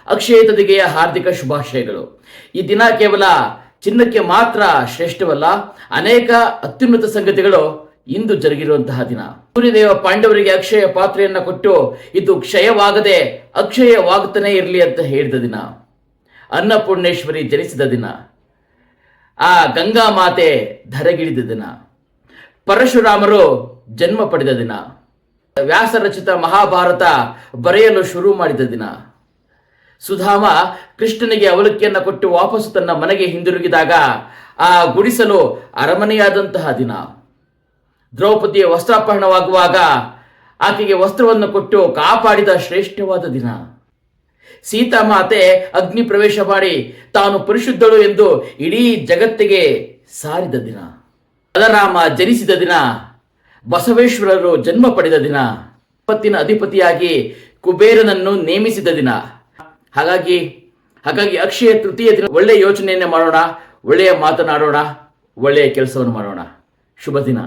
ಅಕ್ಷಯ ತದಿಗೆಯ ಹಾರ್ದಿಕ ಶುಭಾಶಯಗಳು. ಈ ದಿನ ಕೇವಲ ಚಿನ್ನಕ್ಕೆ ಮಾತ್ರ ಶ್ರೇಷ್ಠವಲ್ಲ, ಅನೇಕ ಅತ್ಯುನ್ನತ ಸಂಗತಿಗಳು ಇಂದು ಜರುಗಿರುವಂತಹ ದಿನ. ಸೂರ್ಯದೇವ ಪಾಂಡವರಿಗೆ ಅಕ್ಷಯ ಪಾತ್ರೆಯನ್ನ ಕೊಟ್ಟು ಇದು ಕ್ಷಯವಾಗದೆ ಅಕ್ಷಯವಾಗುತ್ತಾನೆ ಇರಲಿ ಅಂತ ಹೇಳಿದ ದಿನ. ಅನ್ನಪೂರ್ಣೇಶ್ವರಿ ಜನಿಸಿದ ದಿನ. ಆ ಗಂಗಾ ಮಾತೆ ಧರೆಗಿಳಿದ ದಿನ. ಪರಶುರಾಮರು ಜನ್ಮ ಪಡೆದ ದಿನ. ವ್ಯಾಸ ರಚಿತ ಮಹಾಭಾರತ ಬರೆಯಲು ಶುರು ಮಾಡಿದ ದಿನ. ಸುಧಾಮ ಕೃಷ್ಣನಿಗೆ ಅವಲಕ್ಕಿಯನ್ನ ಕೊಟ್ಟು ವಾಪಸ್ಸು ತನ್ನ ಮನೆಗೆ ಹಿಂದಿರುಗಿದಾಗ ಆ ಗುಡಿಸಲು ಅರಮನೆಯಾದಂತಹ ದಿನ. ದ್ರೌಪದಿಯ ವಸ್ತ್ರಾಪಹರಣವಾಗುವಾಗ ಆಕೆಗೆ ವಸ್ತ್ರವನ್ನು ಕೊಟ್ಟು ಕಾಪಾಡಿದ ಶ್ರೇಷ್ಠವಾದ ದಿನ. ಸೀತಾಮಾತೆ ಅಗ್ನಿ ಪ್ರವೇಶ ಮಾಡಿ ತಾನು ಪರಿಶುದ್ಧಳು ಎಂದು ಇಡೀ ಜಗತ್ತಿಗೆ ಸಾರಿದ ದಿನ. ಬಲರಾಮ ಜನಿಸಿದ ದಿನ. ಬಸವೇಶ್ವರರು ಜನ್ಮ ಪಡೆದ ದಿನ. ಪತ್ತಿನ ಅಧಿಪತಿಯಾಗಿ ಕುಬೇರನನ್ನು ನೇಮಿಸಿದ ದಿನ. ಹಾಗಾಗಿ ಅಕ್ಷಯ ತೃತೀಯ ದಿನ ಒಳ್ಳೆಯ ಯೋಚನೆಯನ್ನೇ ಮಾಡೋಣ, ಒಳ್ಳೆಯ ಮಾತನಾಡೋಣ, ಒಳ್ಳೆಯ ಕೆಲಸವನ್ನು ಮಾಡೋಣ. ಶುಭ ದಿನ.